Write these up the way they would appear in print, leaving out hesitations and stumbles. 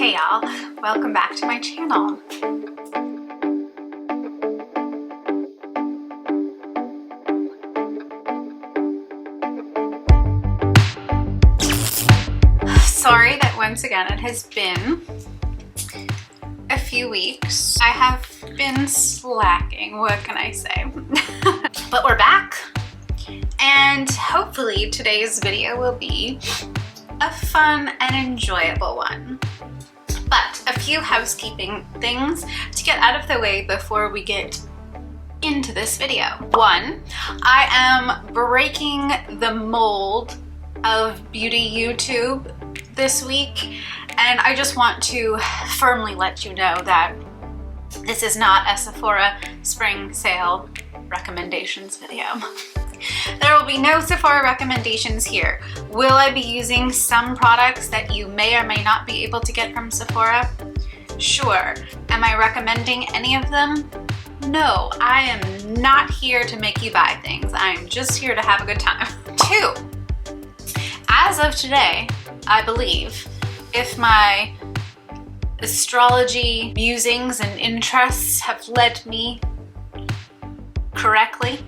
Hey y'all, welcome back to my channel. Sorry that once again it has been a few weeks. I have been slacking, what can I say? But we're back, and hopefully today's video will be a fun and enjoyable one. But a few housekeeping things to get out of the way before we get into this video. One, I am breaking the mold of beauty YouTube this week, and I just want to firmly let you know that this is not a Sephora spring sale recommendations video. There will be no Sephora recommendations here. Will I be using some products that you may or may not be able to get from Sephora? Sure. Am I recommending any of them? No, I am not here to make you buy things. I'm just here to have a good time. Two, as of today, I believe, if my astrology musings and interests have led me correctly,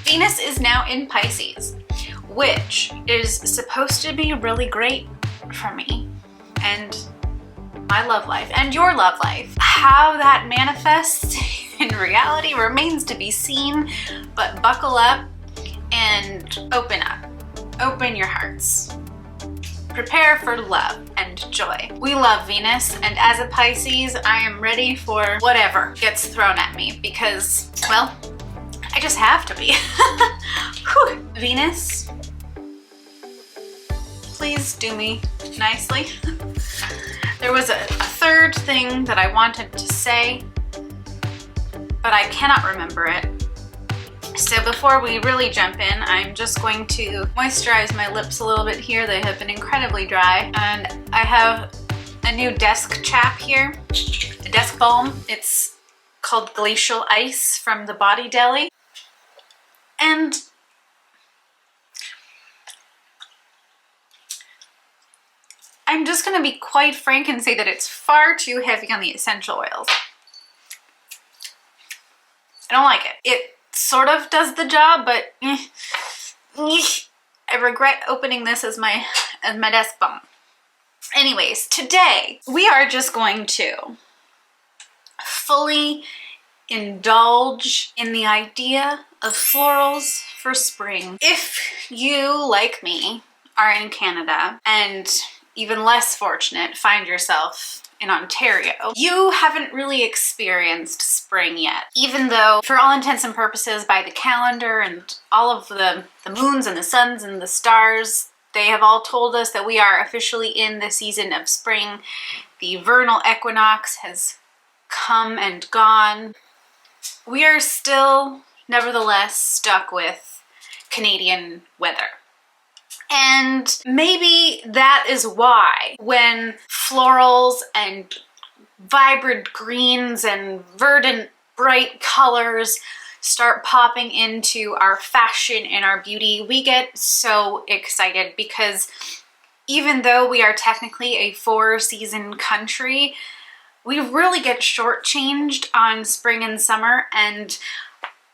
Venus is now in Pisces, which is supposed to be really great for me and my love life and your love life. How that manifests in reality remains to be seen, but buckle up and open up. Open your hearts. Prepare for love and joy. We love Venus, and as a Pisces, I am ready for whatever gets thrown at me because, well, I just have to be. Venus, please do me nicely. There was a third thing that I wanted to say, but I cannot remember it. So before we really jump in, I'm just going to moisturize my lips a little bit here. They have been incredibly dry, and I have a new desk chap here, a desk balm. It's called Glacial Ice from the Body Deli. And I'm just going to be quite frank and say that it's far too heavy on the essential oils. I don't like it. It sort of does the job, but I regret opening this as my desk balm. Anyways, today we are just going to fully indulge in the idea of florals for spring. If you, like me, are in Canada and even less fortunate, find yourself in Ontario, you haven't really experienced spring yet. Even though, for all intents and purposes, by the calendar and all of the moons and the suns and the stars, they have all told us that we are officially in the season of spring. The vernal equinox has come and gone. We are still, nevertheless, stuck with Canadian weather. And maybe that is why when florals and vibrant greens and verdant bright colors start popping into our fashion and our beauty, we get so excited, because even though we are technically a 4-season country, we really get shortchanged on spring and summer, and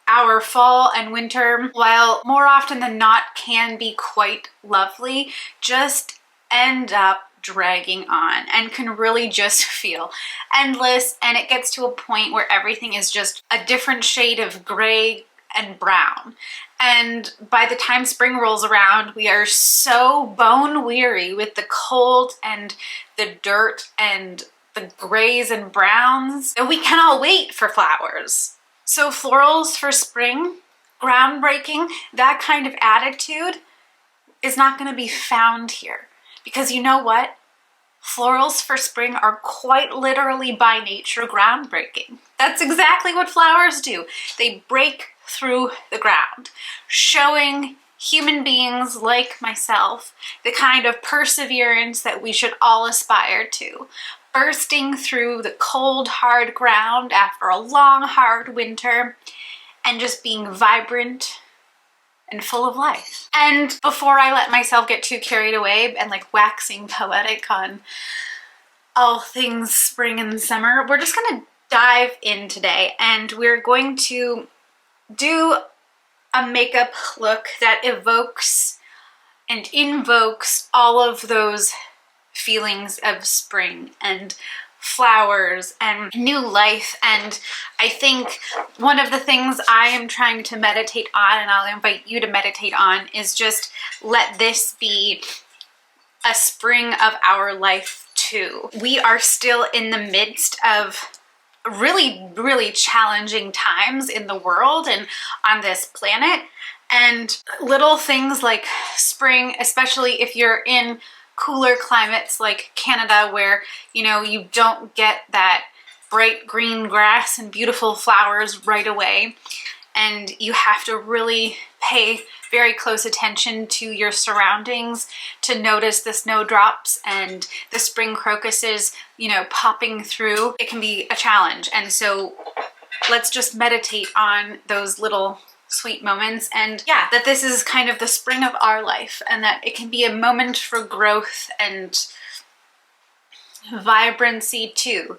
our fall and winter, while more often than not can be quite lovely, just end up dragging on and can really just feel endless, and it gets to a point where everything is just a different shade of gray and brown. And by the time spring rolls around, we are so bone weary with the cold and the dirt and the grays and browns that we cannot wait for flowers. So florals for spring, groundbreaking, that kind of attitude is not going to be found here. Because you know what? Florals for spring are quite literally by nature groundbreaking. That's exactly what flowers do. They break through the ground, showing human beings like myself the kind of perseverance that we should all aspire to. Bursting through the cold, hard ground after a long, hard winter, and just being vibrant and full of life. And before I let myself get too carried away and like waxing poetic on all things spring and summer. We're just gonna dive in today, and we're going to do a makeup look that evokes and invokes all of those feelings of spring and flowers and new life. And I think one of the things I am trying to meditate on, and I'll invite you to meditate on, is just let this be a spring of our life too. We are still in the midst of really challenging times in the world and on this planet, and little things like spring, especially if you're in cooler climates like Canada, where you don't get that bright green grass and beautiful flowers right away, and you have to really pay very close attention to your surroundings to notice the snowdrops and the spring crocuses, popping through. It can be a challenge. And so let's just meditate on those little sweet moments, and yeah, that this is kind of the spring of our life, and that it can be a moment for growth and vibrancy too,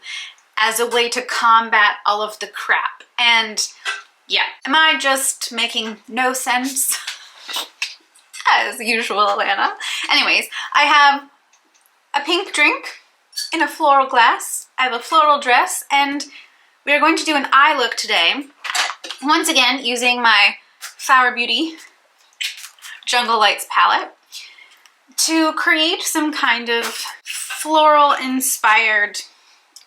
as a way to combat all of the crap. And yeah, am I just making no sense? As usual, Alanna. Anyways, I have a pink drink in a floral glass. I have a floral dress, and we are going to do an eye look today. Once again, using my Flower Beauty Jungle Lights palette to create some kind of floral inspired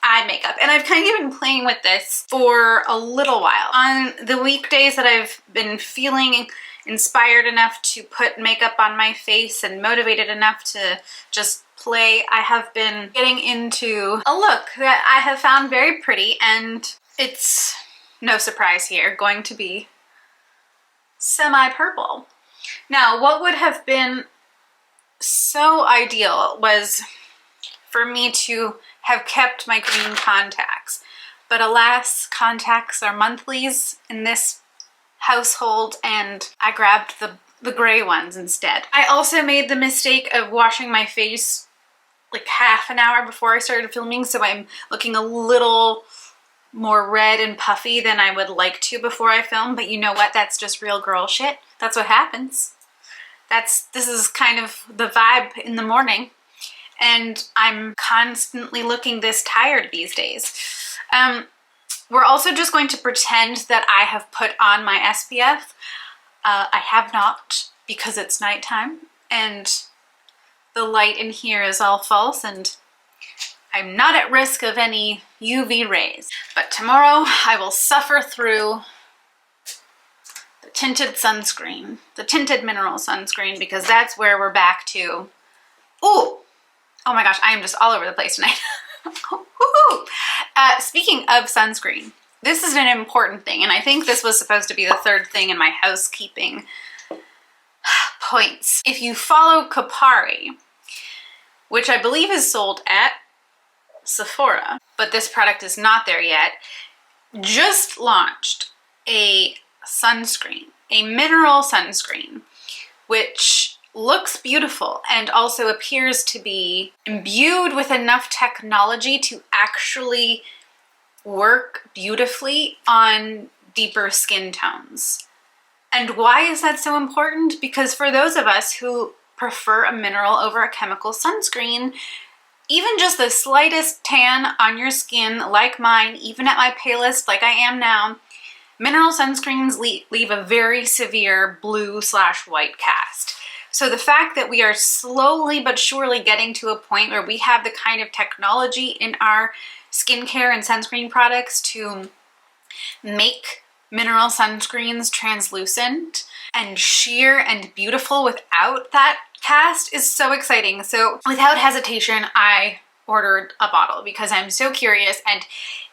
eye makeup. And I've kind of been playing with this for a little while. On the weekdays that I've been feeling inspired enough to put makeup on my face and motivated enough to just play, I have been getting into a look that I have found very pretty, and it's no surprise here, going to be semi-purple. Now, what would have been so ideal was for me to have kept my green contacts, but alas, contacts are monthlies in this household, and I grabbed the gray ones instead. I also made the mistake of washing my face like half an hour before I started filming, so I'm looking a little more red and puffy than I would like to before I film, but you know what? That's just real girl shit. That's what happens. This is kind of the vibe in the morning, and I'm constantly looking this tired these days. We're also just going to pretend that I have put on my SPF. I have not, because it's nighttime and the light in here is all false, and I'm not at risk of any UV rays. But tomorrow I will suffer through the tinted sunscreen, the tinted mineral sunscreen, because that's where we're back to. Ooh, oh my gosh, I am just all over the place tonight. Speaking of sunscreen, this is an important thing, and I think this was supposed to be the third thing in my housekeeping points. If you follow Kopari, which I believe is sold at Sephora, but this product is not there yet, just launched a sunscreen, a mineral sunscreen, which looks beautiful and also appears to be imbued with enough technology to actually work beautifully on deeper skin tones. And why is that so important? Because for those of us who prefer a mineral over a chemical sunscreen, even just the slightest tan on your skin, like mine, even at my palest like I am now, mineral sunscreens leave a very severe blue/white cast. So the fact that we are slowly but surely getting to a point where we have the kind of technology in our skincare and sunscreen products to make mineral sunscreens translucent and sheer and beautiful without that cast is so exciting. So without hesitation, I ordered a bottle because I'm so curious, and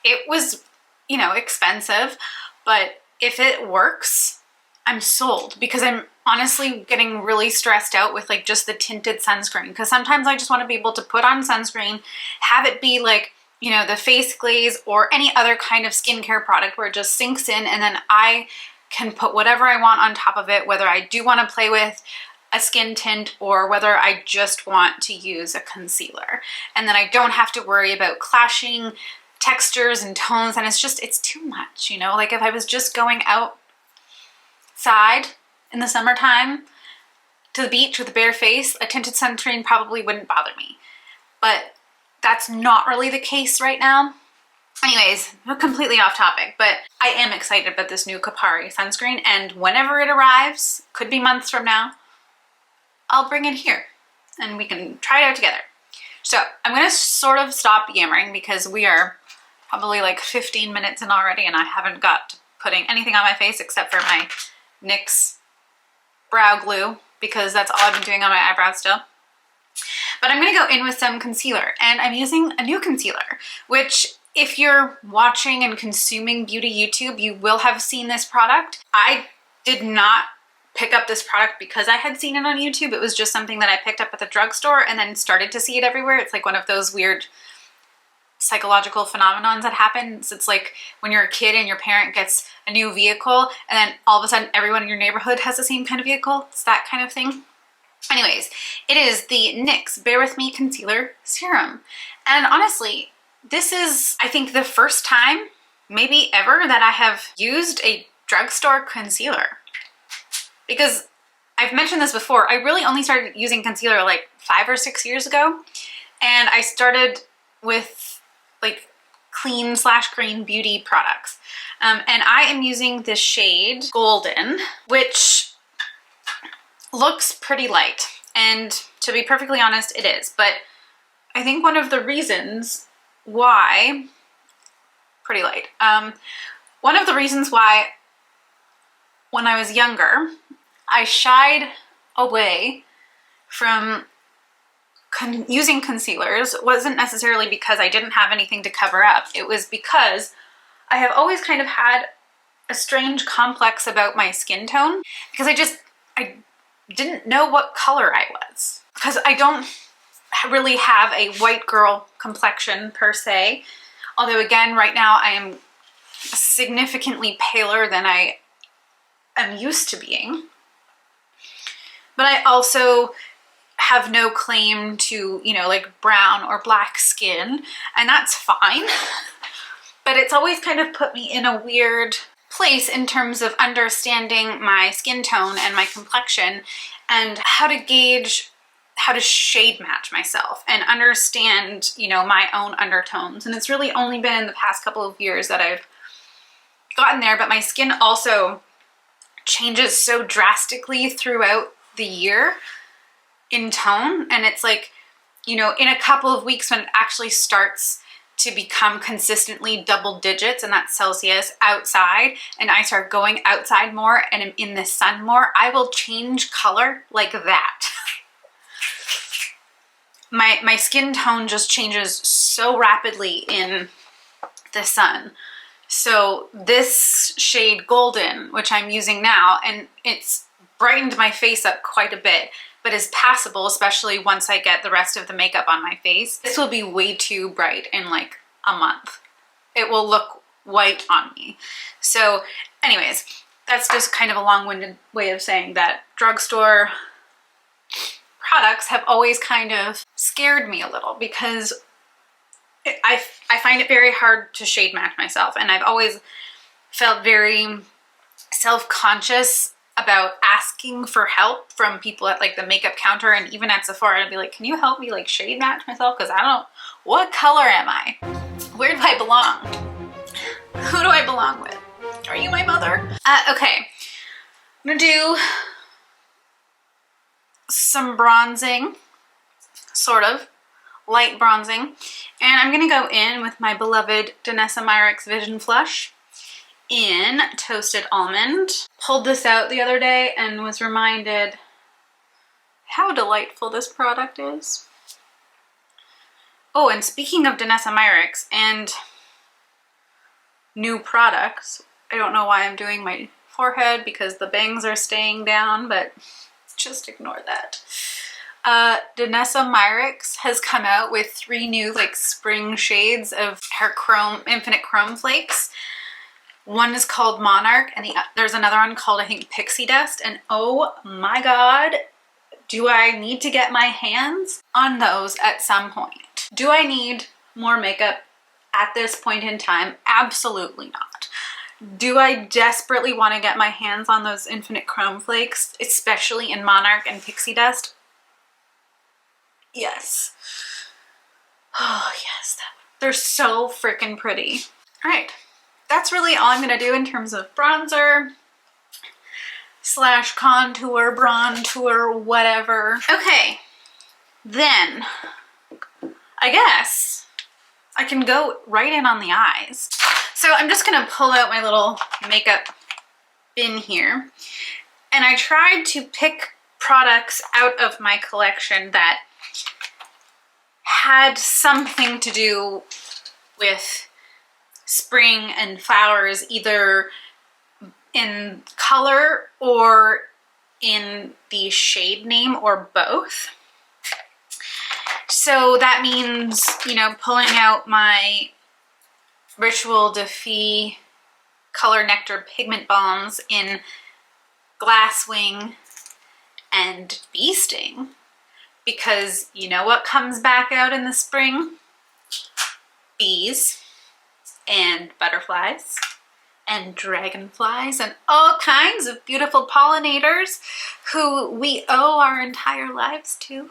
it was, expensive, but if it works, I'm sold, because I'm honestly getting really stressed out with just the tinted sunscreen, because sometimes I just want to be able to put on sunscreen, have it be the face glaze or any other kind of skincare product where it just sinks in, and then I can put whatever I want on top of it, whether I do want to play with a skin tint or whether I just want to use a concealer. And then I don't have to worry about clashing textures and tones, and it's too much, you know? Like if I was just going outside in the summertime to the beach with a bare face, a tinted sunscreen probably wouldn't bother me. But that's not really the case right now. Anyways, we're completely off topic, but I am excited about this new Kapari sunscreen, and whenever it arrives, could be months from now, I'll bring it here and we can try it out together. So I'm gonna sort of stop yammering because we are probably like 15 minutes in already and I haven't got putting anything on my face except for my NYX brow glue, because that's all I've been doing on my eyebrows still. But I'm gonna go in with some concealer, and I'm using a new concealer, which if you're watching and consuming beauty YouTube, you will have seen this product. I did not pick up this product because I had seen it on YouTube. It was just something that I picked up at the drugstore and then started to see it everywhere. It's like one of those weird psychological phenomenons that happens. It's like when you're a kid and your parent gets a new vehicle and then all of a sudden everyone in your neighborhood has the same kind of vehicle. It's that kind of thing. Anyways, it is the NYX Bare With Me Concealer Serum. And honestly, this is, I think, the first time, maybe ever, that I have used a drugstore concealer. Because I've mentioned this before, I really only started using concealer like 5 or 6 years ago. And I started with like clean/green beauty products. And I am using this shade Golden, which looks pretty light. And to be perfectly honest, it is. But I think one of the reasons why, pretty light, one of the reasons why when I was younger, I shied away from using concealers wasn't necessarily because I didn't have anything to cover up. It was because I have always kind of had a strange complex about my skin tone, because I didn't know what color I was, because I don't really have a white girl complexion per se. Although again, right now I am significantly paler than I am used to being. But I also have no claim to, you know, like brown or black skin, and that's fine. But it's always kind of put me in a weird place in terms of understanding my skin tone and my complexion and how to gauge, how to shade match myself and understand, you know, my own undertones. And it's really only been in the past couple of years that I've gotten there, but my skin also changes so drastically throughout the year in tone. And it's like, you know, in a couple of weeks when it actually starts to become consistently double digits, and that's Celsius, outside, and I start going outside more and am in the sun more, I will change color like that. My skin tone just changes so rapidly in the sun. So this shade Golden, which I'm using now, and it's brightened my face up quite a bit, but is passable, especially once I get the rest of the makeup on my face. This will be way too bright in like a month. It will look white on me. So anyways, that's just kind of a long-winded way of saying that drugstore products have always kind of scared me a little, because I find it very hard to shade match myself, and I've always felt very self-conscious about asking for help from people at like the makeup counter, and even at Sephora. I'd be like, can you help me like shade match myself? Because I don't know, what color am I? Where do I belong? Who do I belong with? Are you my mother? Okay, I'm gonna do some bronzing, sort of light bronzing, and I'm gonna go in with my beloved Danessa Myricks Vision Flush in Toasted Almond. Pulled this out the other day and was reminded how delightful this product is. Oh, and speaking of Danessa Myricks and new products, I don't know why I'm doing my forehead because the bangs are staying down, but just ignore that. Danessa Myricks has come out with 3 new like spring shades of her Infinite Chrome Flakes. One is called Monarch, and there's another one called, I think, Pixie Dust, and oh my god, Do I need to get my hands on those at some point? Do I need more makeup at this point in time? Absolutely not. Do I desperately want to get my hands on those Infinite Chrome Flakes, especially in Monarch and Pixie Dust? Yes. Oh yes, they're so freaking pretty. All right, that's really all I'm gonna do in terms of bronzer slash contour, bronzer, whatever. Okay, then I guess I can go right in on the eyes. So I'm just gonna pull out my little makeup bin here, and I tried to pick products out of my collection that had something to do with spring and flowers, either in color or in the shade name or both. So that means, you know, pulling out my Ritual Defy Color Nectar Pigment Balms in Glasswing and Bee Sting, because you know what comes back out in the spring? Bees and butterflies and dragonflies and all kinds of beautiful pollinators who we owe our entire lives to.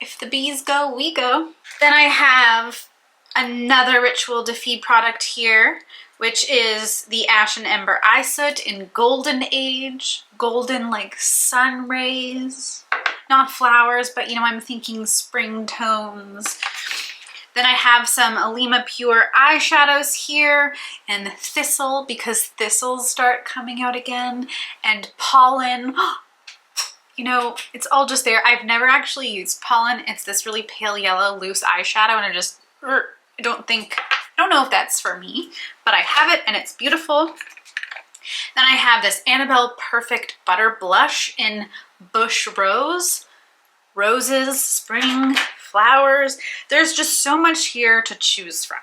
If the bees go, we go. Then I have another Ritual Defy product here, which is the Ash and Ember Eye Soot in Golden Age. Golden like sun rays. Not flowers, but you know, I'm thinking spring tones. Then I have some Alima Pure eyeshadows here, and Thistle, because thistles start coming out again, and Pollen. You know, it's all just there. I've never actually used Pollen. It's this really pale yellow loose eyeshadow, and I don't know if that's for me, but I have it and it's beautiful. Then I have this Annabelle Perfect Butter Blush in Bush Rose. Roses, spring, flowers. There's just so much here to choose from.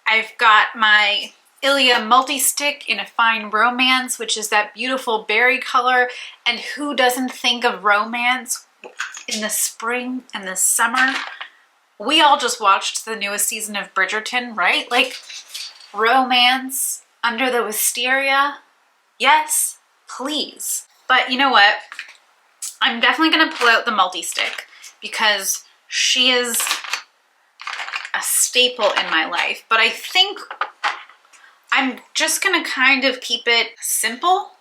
I've got my Ilia Multi-Stick in a Fine Romance, which is that beautiful berry color. And who doesn't think of romance in the spring and the summer? We all just watched the newest season of Bridgerton, right? Like, romance under the wisteria. Yes, please. But you know what? I'm definitely gonna pull out the multi-stick because she is a staple in my life. But I think I'm just gonna kind of keep it simple.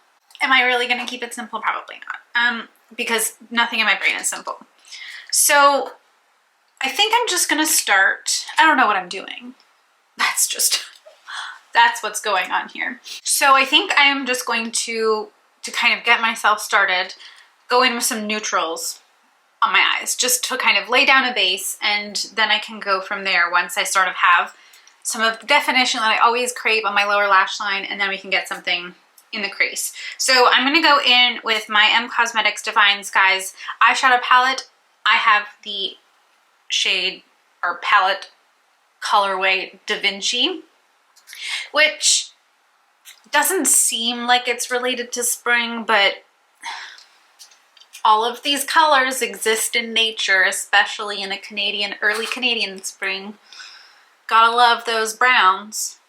Am I really gonna keep it simple? Probably not. Because nothing in my brain is simple. So I think I'm just gonna start. I don't know what I'm doing. That's what's going on here. So I think I am just going to kind of get myself started, go in with some neutrals on my eyes, just to kind of lay down a base, and then I can go from there once I sort of have some of the definition that I always crave on my lower lash line, and then we can get something in the crease. So I'm gonna go in with my M Cosmetics Divine Skies eyeshadow palette. I have the shade or palette colorway Da Vinci, which doesn't seem like it's related to spring, but all of these colors exist in nature, especially in a early Canadian spring. Gotta love those browns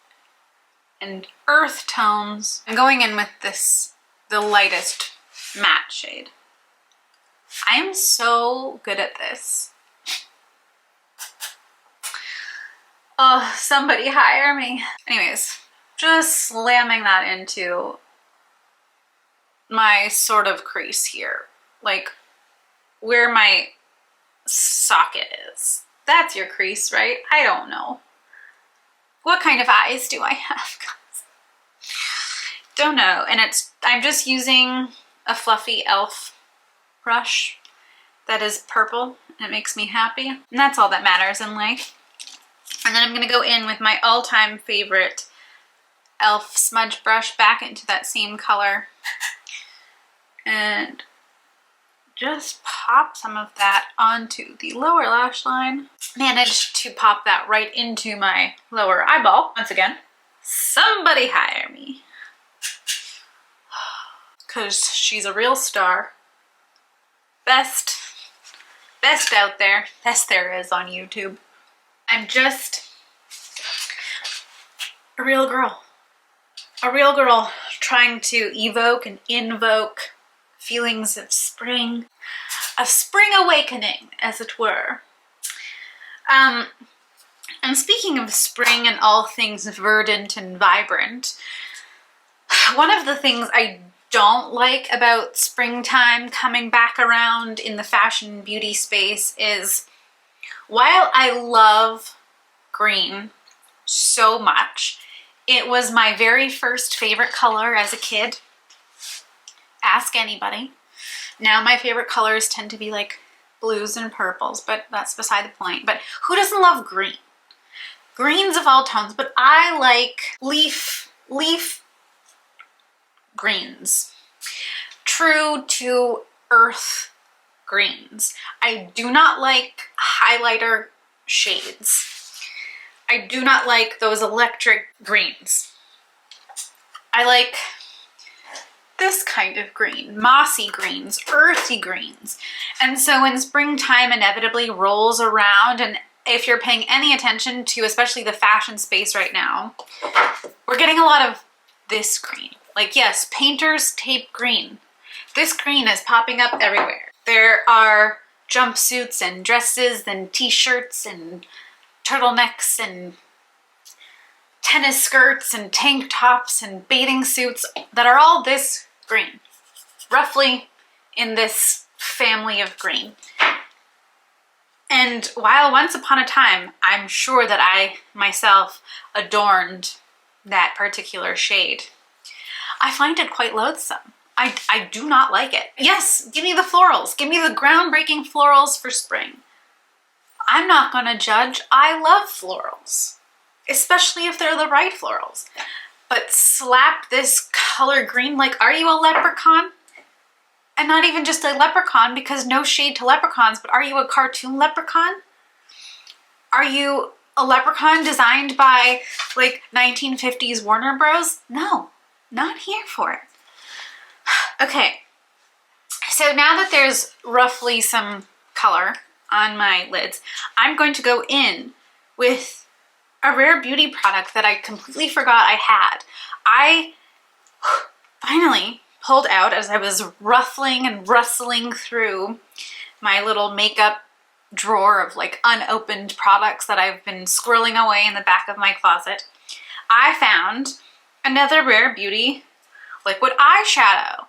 and earth tones. I'm going in with the lightest matte shade. I am so good at this. Oh, somebody hire me. Anyways, just slamming that into my sort of crease here. Like where my socket is. That's your crease, right? I don't know. What kind of eyes do I have? Don't know. And I'm just using a fluffy e.l.f. brush that is purple, and it makes me happy. And that's all that matters in life. And then I'm going to go in with my all-time favorite e.l.f. smudge brush back into that same color. And just pop some of that onto the lower lash line. Managed to pop that right into my lower eyeball. Once again, somebody hire me. Because she's a real star. Best out there. Best there is on YouTube. I'm just a real girl. A real girl trying to evoke and invoke feelings of spring. A spring awakening, as it were. And speaking of spring and all things verdant and vibrant, one of the things I don't like about springtime coming back around in the fashion and beauty space is, while I love green so much, it was my very first favorite color as a kid. Ask anybody. Now my favorite colors tend to be like blues and purples, but that's beside the point. But who doesn't love green? Greens of all tones, but I like leaf greens. True to earth greens. I do not like highlighter shades. I do not like those electric greens. I like this kind of green, mossy greens, earthy greens. And so when springtime inevitably rolls around, and if you're paying any attention to especially the fashion space right now, we're getting a lot of this green. Like, yes, painter's tape green. This green is popping up everywhere. There are jumpsuits and dresses and t-shirts and turtlenecks and tennis skirts and tank tops and bathing suits that are all this green, roughly in this family of green. And while once upon a time, I'm sure that I myself adorned that particular shade, I find it quite loathsome. I do not like it. Yes, give me the florals. Give me the groundbreaking florals for spring. I'm not gonna judge. I love florals, especially if they're the right florals. But slap this color green, like, are you a leprechaun? And not even just a leprechaun, because no shade to leprechauns, but are you a cartoon leprechaun? Are you a leprechaun designed by like 1950s Warner Bros? No, not here for it. Okay, so now that there's roughly some color on my lids, I'm going to go in with a rare beauty product that I completely forgot I had. I finally pulled out, as I was ruffling and rustling through my little makeup drawer of like unopened products that I've been squirreling away in the back of my closet, I found another rare beauty liquid eyeshadow.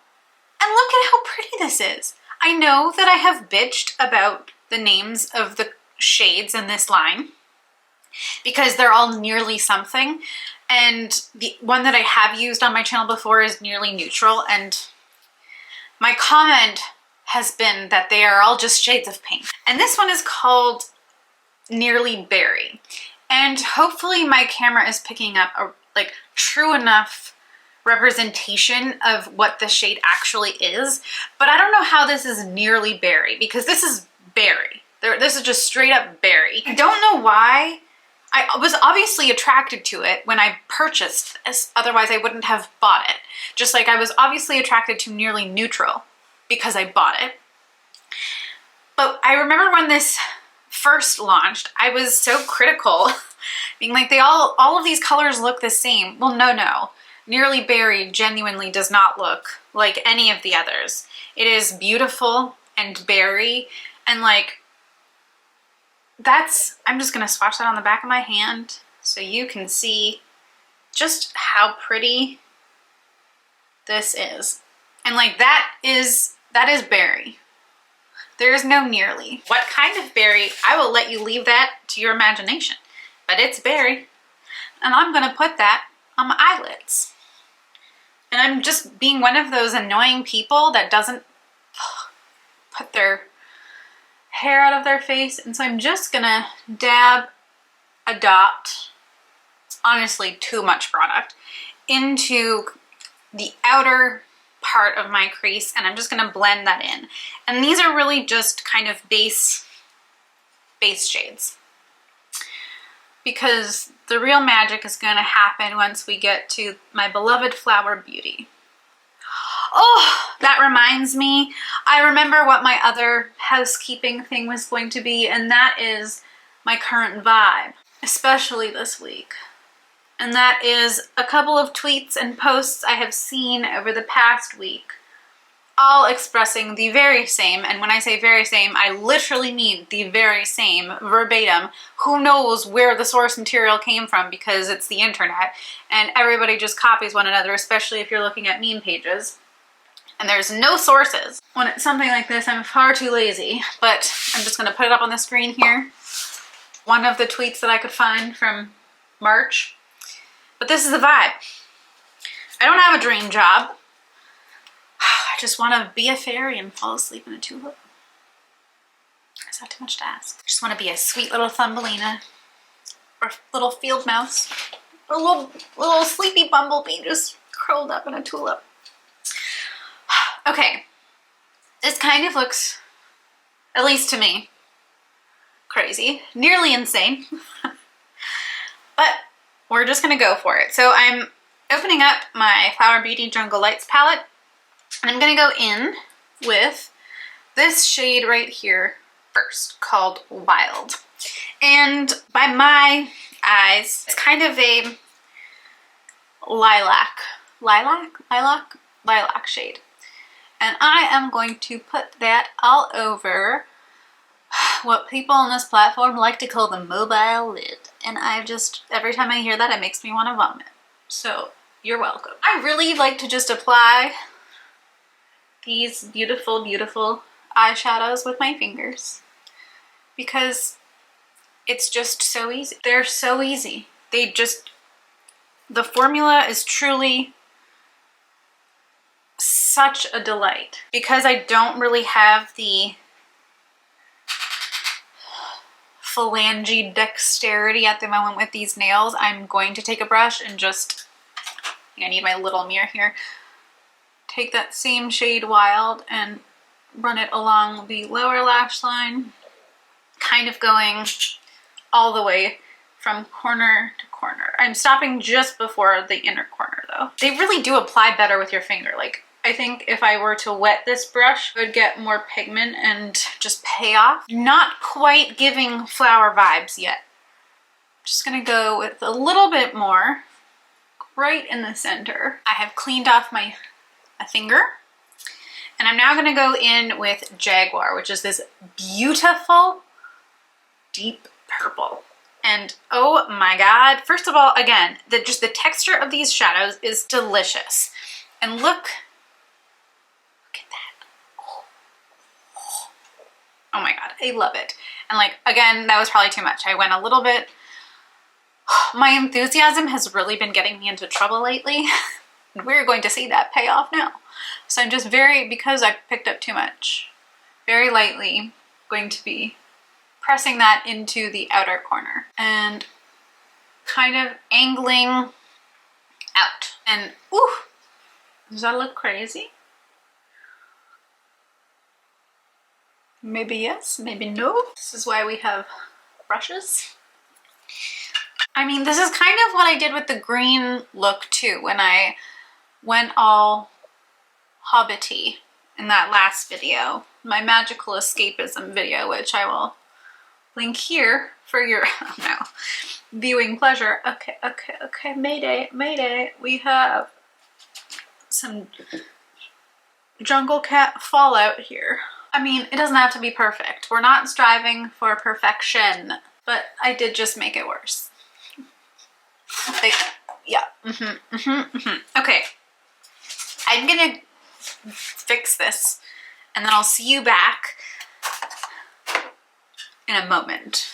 And look at how pretty this is. I know that I have bitched about the names of the shades in this line because they're all nearly something. And the one that I have used on my channel before is nearly neutral. And my comment has been that they are all just shades of pink. And this one is called Nearly Berry. And hopefully my camera is picking up a like true enough representation of what the shade actually is. But I don't know how this is nearly berry, because this is berry. This is just straight up berry. I don't know why. I was obviously attracted to it when I purchased this, otherwise I wouldn't have bought it. Just like I was obviously attracted to Nearly Neutral because I bought it. But I remember when this first launched, I was so critical, being like, all of these colors look the same. Well, no. Nearly Berry genuinely does not look like any of the others. It is beautiful and berry, and like, I'm just gonna swatch that on the back of my hand so you can see just how pretty this is. And like, that is berry. There is no nearly. What kind of berry? I will let you leave that to your imagination, but it's berry. And I'm gonna put that on my eyelids. And I'm just being one of those annoying people that doesn't put their hair out of their face. And so I'm just gonna adopt, honestly too much product, into the outer part of my crease, and I'm just gonna blend that in. And these are really just kind of base shades, because the real magic is going to happen once we get to my beloved Flower Beauty. Oh, that reminds me. I remember what my other housekeeping thing was going to be, and that is my current vibe, especially this week. And that is a couple of tweets and posts I have seen over the past week, all expressing the very same, and when I say very same, I literally mean the very same, verbatim. Who knows where the source material came from, because it's the internet, and everybody just copies one another, especially if you're looking at meme pages. And there's no sources. When it's something like this, I'm far too lazy, but I'm just gonna put it up on the screen here. One of the tweets that I could find from March. But this is the vibe. I don't have a dream job. I just want to be a fairy and fall asleep in a tulip. Is that too much to ask? I just want to be a sweet little Thumbelina, or little field mouse, or a little sleepy bumblebee just curled up in a tulip. Okay, this kind of looks, at least to me, crazy, nearly insane, but we're just gonna go for it. So I'm opening up my Flower Beauty Jungle Lights palette, and I'm gonna go in with this shade right here first, called Wild. And by my eyes, it's kind of a lilac shade. And I am going to put that all over what people on this platform like to call the mobile lid. And I just, every time I hear that, it makes me want to vomit. So you're welcome. I really like to just apply these beautiful, beautiful eyeshadows with my fingers, because it's just so easy. They're so easy. The formula is truly such a delight. Because I don't really have the phalange dexterity at the moment with these nails, I'm going to take a brush and just, I need my little mirror here, take that same shade Wild and run it along the lower lash line, kind of going all the way from corner to corner. I'm stopping just before the inner corner though. They really do apply better with your finger. Like, I think if I were to wet this brush, it would get more pigment and just pay off. Not quite giving flower vibes yet. Just gonna go with a little bit more right in the center. I have cleaned off my finger, and I'm now gonna go in with Jaguar, which is this beautiful deep purple. And oh my god, first of all, again, just the texture of these shadows is delicious. And look at that. Oh my god, I love it. And like, again, that was probably too much. I went a little bit. My enthusiasm has really been getting me into trouble lately. We're going to see that pay off now. So I'm just because I picked up too much, very lightly going to be pressing that into the outer corner and kind of angling out. And ooh, does that look crazy? Maybe yes, maybe no. This is why we have brushes. I mean, this is kind of what I did with the green look too, when I went all hobbity in that last video, my magical escapism video, which I will link here for your viewing pleasure. Okay, mayday. We have some jungle cat fallout here. I mean, it doesn't have to be perfect. We're not striving for perfection, but I did just make it worse. Yeah. Okay. I'm gonna fix this, and then I'll see you back in a moment.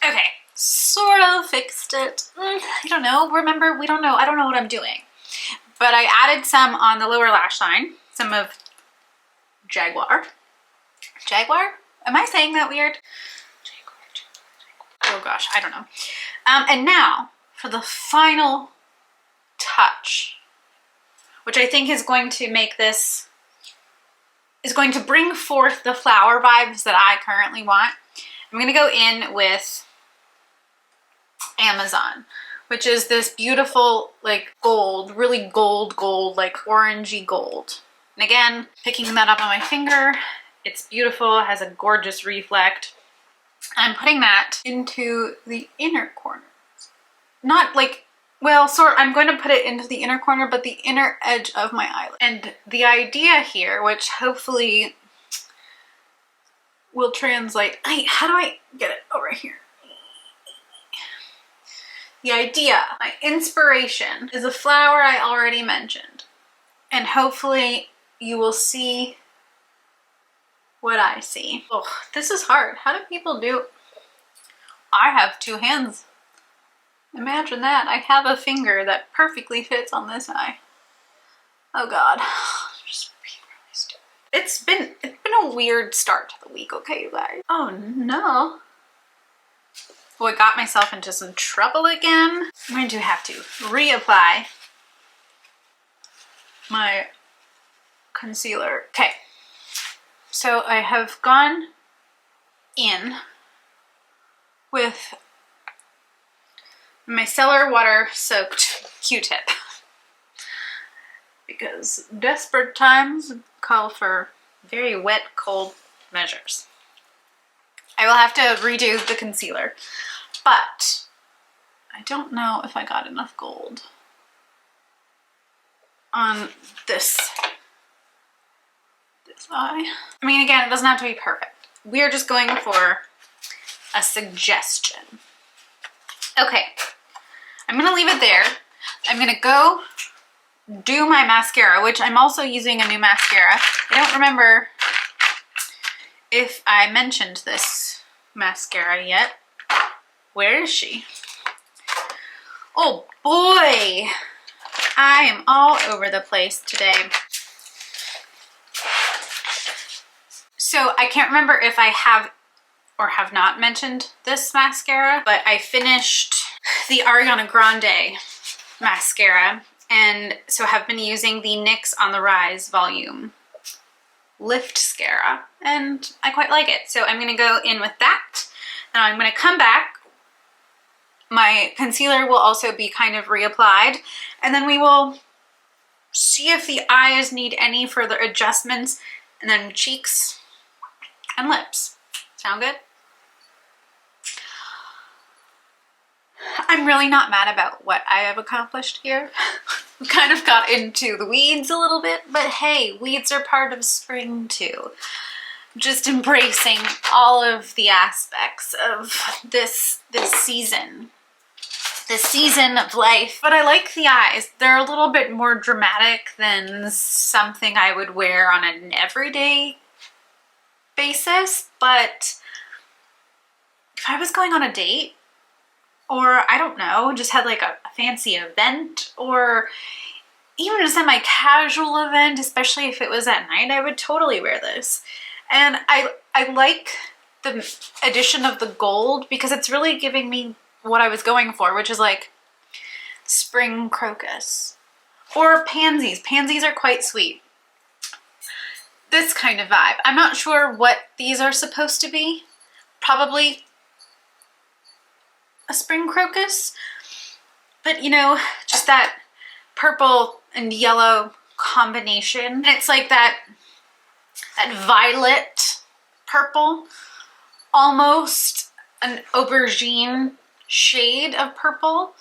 Okay, sort of fixed it. I don't know. Remember, we don't know. I don't know what I'm doing. But I added some on the lower lash line, some of Jaguar. Jaguar? Am I saying that weird? Jaguar. Oh gosh, I don't know. And now for the final touch, which I think is going to make this, is going to bring forth the flower vibes that I currently want. I'm gonna go in with Amazon, which is this beautiful like gold, really gold, like orangey gold. And again, picking that up on my finger, it's beautiful, it has a gorgeous reflect. I'm putting that into the inner corner. Not like, well, I'm going to put it into the inner corner, but the inner edge of my eyelid. And the idea here, which hopefully will translate, how do I get it over here? The idea, my inspiration, is a flower I already mentioned. And hopefully you will see what I see. Oh, this is hard. How do people do? I have 2 hands. Imagine that. I have a finger that perfectly fits on this eye. Oh God. Just being really stupid. It's been a weird start to the week, okay, you guys? Oh no. Oh, I got myself into some trouble again. I'm going to have to reapply my concealer. Okay. So I have gone in with my cellar water soaked Q-tip because desperate times call for very wet, cold measures. I will have to redo the concealer, but I don't know if I got enough gold on this eye. I mean, again, it doesn't have to be perfect. We are just going for a suggestion. Okay, I'm gonna leave it there. I'm gonna go do my mascara, which I'm also using a new mascara. I don't remember if I mentioned this mascara yet. Where is she? Oh boy, I am all over the place today. So I can't remember if I have or have not mentioned this mascara, but I finished the Ariana Grande mascara, and so have been using the NYX On The Rise Volume Lift Mascara, and I quite like it. So I'm gonna go in with that. Now I'm gonna come back. My concealer will also be kind of reapplied, and then we will see if the eyes need any further adjustments, and then cheeks and lips. Sound good? I'm really not mad about what I have accomplished here. We kind of got into the weeds a little bit, but hey, weeds are part of spring too. Just embracing all of the aspects of this season. This season of life. But I like the eyes. They're a little bit more dramatic than something I would wear on an everyday basis, but if I was going on a date, or I don't know, just had like a fancy event, or even just at my casual event, especially if it was at night, I would totally wear this. And I like the addition of the gold because it's really giving me what I was going for, which is like spring crocus or pansies. Pansies are quite sweet. This kind of vibe. I'm not sure what these are supposed to be. Probably a spring crocus, but you know, just that purple and yellow combination. And it's like that violet purple, almost an aubergine shade of purple,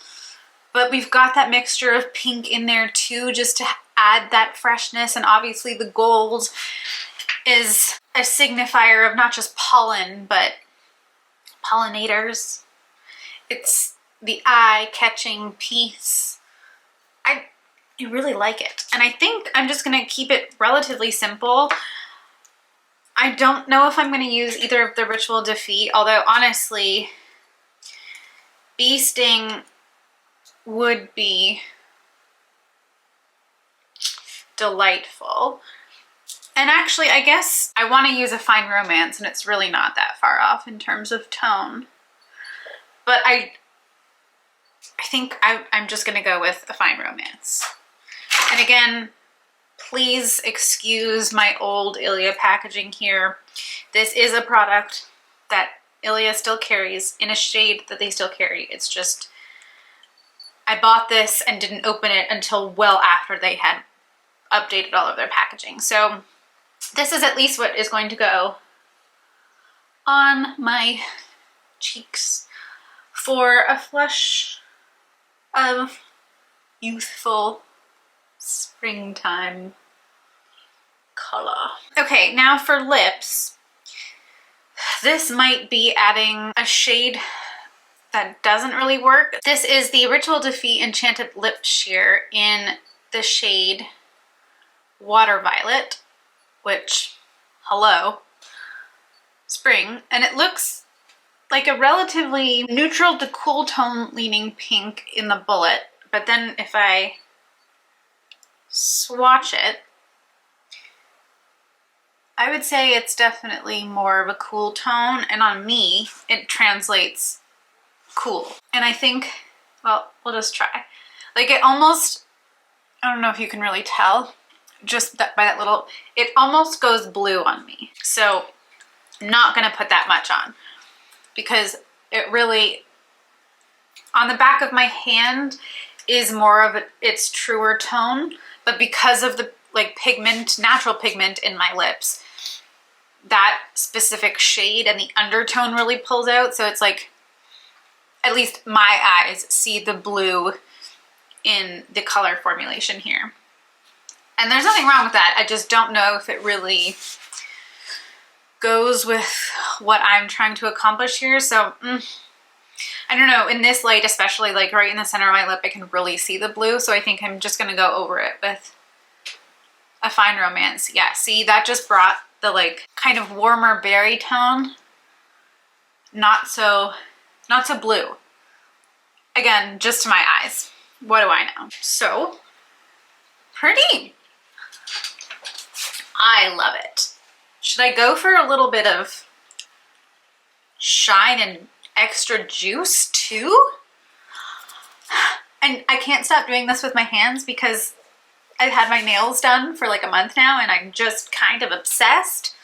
but we've got that mixture of pink in there too, just to add that freshness. And obviously the gold is a signifier of not just pollen, but pollinators. It's the eye-catching piece. I really like it. And I think I'm just gonna keep it relatively simple. I don't know if I'm gonna use either of the Ritual Defeat, although honestly, Bee Sting would be delightful. And actually, I guess I want to use a Fine Romance, and it's really not that far off in terms of tone. But I think I'm just going to go with a Fine Romance. And again, please excuse my old Ilia packaging here. This is a product that Ilia still carries in a shade that they still carry. It's just, I bought this and didn't open it until well after they had updated all of their packaging. So this is at least what is going to go on my cheeks for a flush of youthful springtime color. Okay, now for lips. This might be adding a shade that doesn't really work. This is the Ritual Defeat Enchanted Lip Sheer in the shade Water Violet, which, hello, spring. And it looks like a relatively neutral to cool tone leaning pink in the bullet. But then if I swatch it, I would say it's definitely more of a cool tone, and on me, it translates cool. And I think, well, we'll just try. Like it almost, I don't know if you can really tell, just that by that little, it almost goes blue on me. So I'm not gonna put that much on because it really, on the back of my hand is more of its truer tone, but because of the like pigment, natural pigment in my lips, that specific shade and the undertone really pulls out. So it's like, at least my eyes see the blue in the color formulation here. And there's nothing wrong with that. I just don't know if it really goes with what I'm trying to accomplish here. So I don't know, in this light, especially like right in the center of my lip, I can really see the blue. So I think I'm just gonna go over it with a Fine Romance. Yeah, see, that just brought the like kind of warmer berry tone. Not so blue. Again, just to my eyes. What do I know? So pretty. I love it. Should I go for a little bit of shine and extra juice too? And I can't stop doing this with my hands because I've had my nails done for like a month now and I'm just kind of obsessed.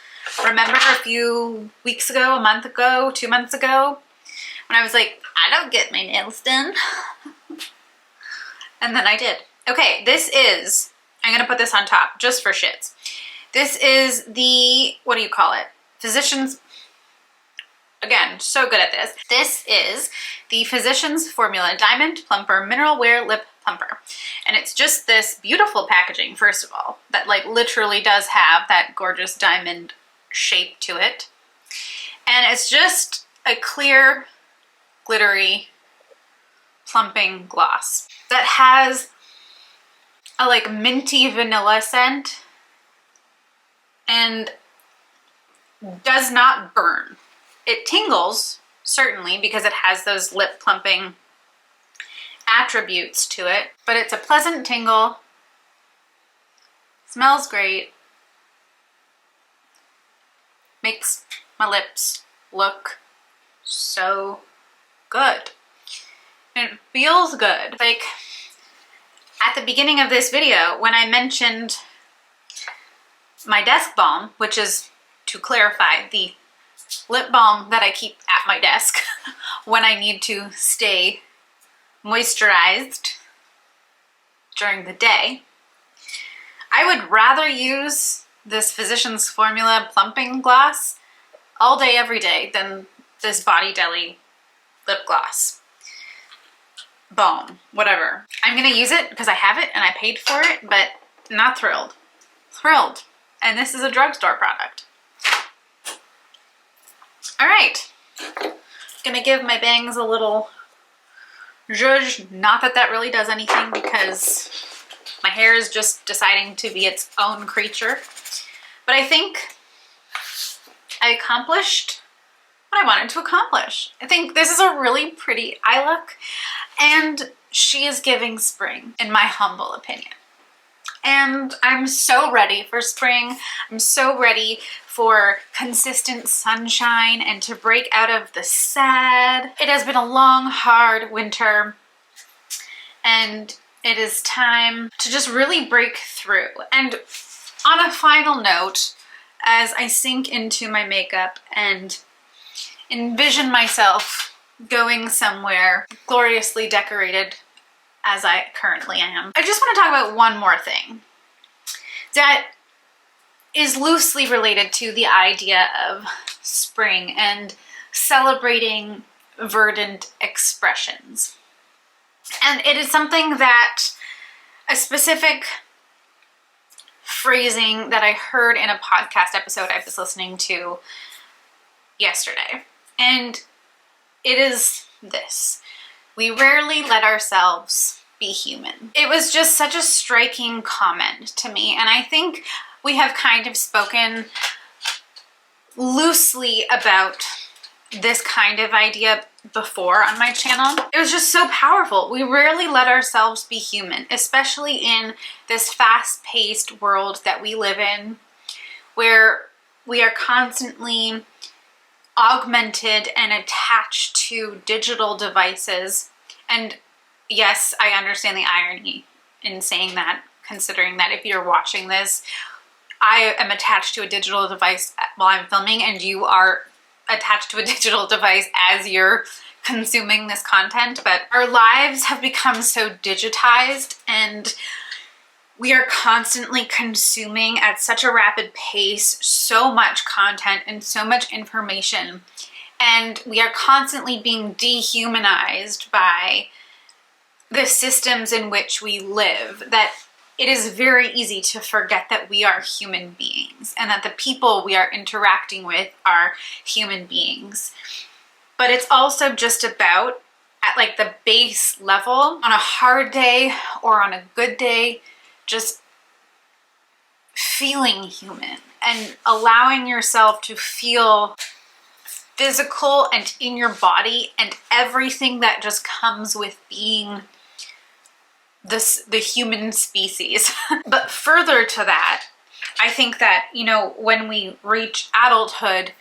Remember a few weeks ago, a month ago, 2 months ago, when I was like, I don't get my nails done. And then I did. Okay, this is, I'm gonna put this on top just for shits. This is the, what do you call it? Physicians, again, so good at this. This is the Physicians Formula Diamond Plumper Mineral Wear Lip Plumper. And it's just this beautiful packaging, first of all, that like literally does have that gorgeous diamond shape to it. And it's just a clear, glittery, plumping gloss that has a like minty vanilla scent and does not burn. It tingles, certainly, because it has those lip plumping attributes to it, but it's a pleasant tingle, smells great, makes my lips look so good. And it feels good. Like at the beginning of this video, when I mentioned my desk balm, which is, to clarify, the lip balm that I keep at my desk when I need to stay moisturized during the day, I would rather use this Physicians Formula plumping gloss all day, every day than this Body Deli lip gloss. Balm, whatever. I'm gonna use it because I have it and I paid for it, but not thrilled. Thrilled. And this is a drugstore product. All right. Gonna give my bangs a little zhuzh. Not that that really does anything because my hair is just deciding to be its own creature. But I think I accomplished what I wanted to accomplish. I think this is a really pretty eye look, and she is giving spring, in my humble opinion. And I'm so ready for spring. I'm so ready for consistent sunshine and to break out of the sad. It has been a long, hard winter, and it is time to just really break through. And on a final note, as I sink into my makeup and envision myself going somewhere gloriously decorated as I currently am, I just want to talk about one more thing. that is loosely related to the idea of spring and celebrating verdant expressions. And it is something that a specific phrasing that I heard in a podcast episode I was listening to yesterday. And it is this: we rarely let ourselves be human. It was just such a striking comment to me, and I think we have kind of spoken loosely about this kind of idea before on my channel. It was just so powerful. We rarely let ourselves be human, especially in this fast-paced world that we live in, where we are constantly augmented and attached to digital devices. And yes, I understand the irony in saying that, considering that if you're watching this, I am attached to a digital device while I'm filming, and you are attached to a digital device as you're consuming this content. But our lives have become so digitized, and we are constantly consuming at such a rapid pace so much content and so much information, and we are constantly being dehumanized by the systems in which we live, that it is very easy to forget that we are human beings and that the people we are interacting with are human beings. But it's also just about, at like the base level, on a hard day or on a good day, just feeling human and allowing yourself to feel physical and in your body and everything that just comes with being the human species. But further to that, I think that, you know, when we reach adulthood,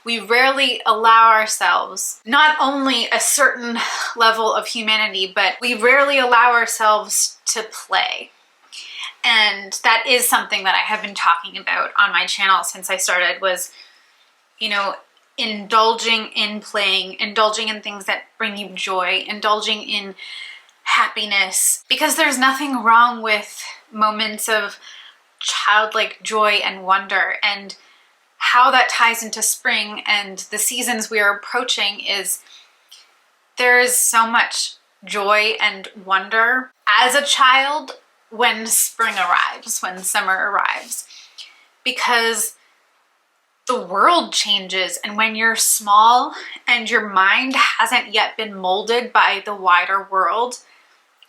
we rarely allow ourselves not only a certain level of humanity, but we rarely allow ourselves to play. And that is something that I have been talking about on my channel since I started, was, you know, indulging in playing, indulging in things that bring you joy, indulging in happiness, because there's nothing wrong with moments of childlike joy and wonder. And how that ties into spring and the seasons we are approaching is there is so much joy and wonder as a child when spring arrives, when summer arrives, because the world changes, and when you're small and your mind hasn't yet been molded by the wider world,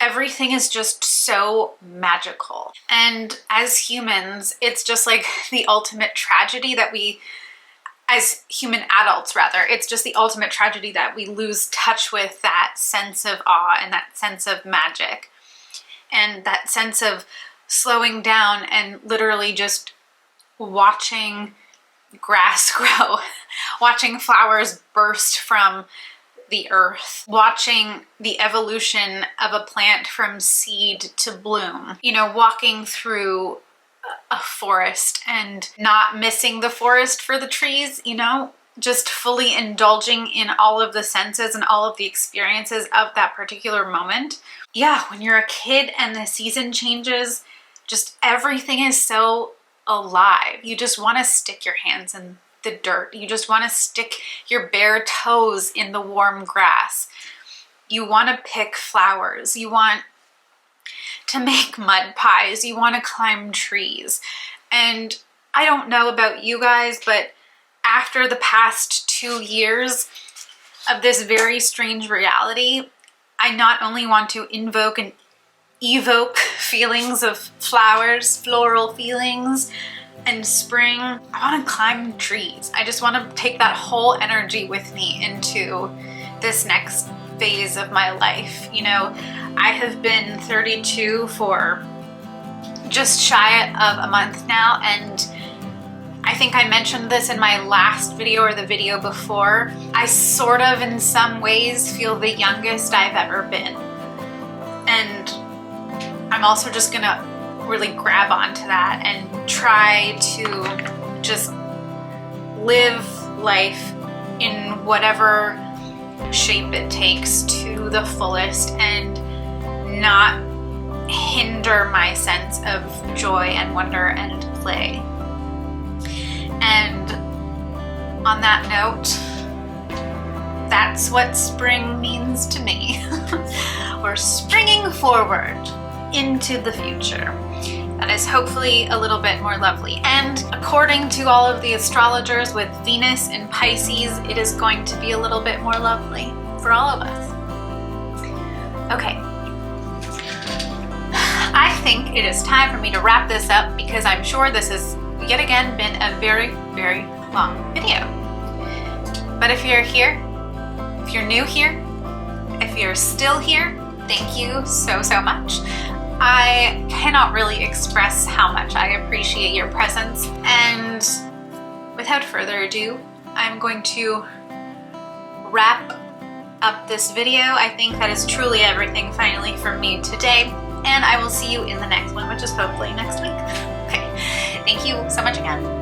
everything is just so magical. And as humans, it's just like the ultimate tragedy that we, as human adults rather, it's just the ultimate tragedy that we lose touch with that sense of awe and that sense of magic and that sense of slowing down and literally just watching grass grow, watching flowers burst from the earth, watching the evolution of a plant from seed to bloom, you know, walking through a forest and not missing the forest for the trees, you know, just fully indulging in all of the senses and all of the experiences of that particular moment. Yeah, when you're a kid and the season changes, just everything is so alive. You just want to stick your hands in the dirt. You just want to stick your bare toes in the warm grass. You want to pick flowers. You want to make mud pies. You want to climb trees. And I don't know about you guys, but after the past 2 years of this very strange reality, I not only want to invoke and evoke feelings of flowers, floral feelings, and spring. I want to climb trees. I just want to take that whole energy with me into this next phase of my life. You know, I have been 32 for just shy of a month now, and I think I mentioned this in my last video or the video before. I sort of, in some ways, feel the youngest I've ever been. And I'm also just gonna really grab onto that and try to just live life in whatever shape it takes to the fullest and not hinder my sense of joy and wonder and play. And on that note, that's what spring means to me. We're springing forward into the future. That is hopefully a little bit more lovely. And according to all of the astrologers with Venus in Pisces, it is going to be a little bit more lovely for all of us. Okay. I think it is time for me to wrap this up because I'm sure this has yet again been a very, very long video. But if you're here, if you're new here, if you're still here, thank you so, so much. I cannot really express how much I appreciate your presence. And without further ado, I'm going to wrap up this video. I think that is truly everything finally from me today. And I will see you in the next one, which is hopefully next week. Okay, thank you so much again.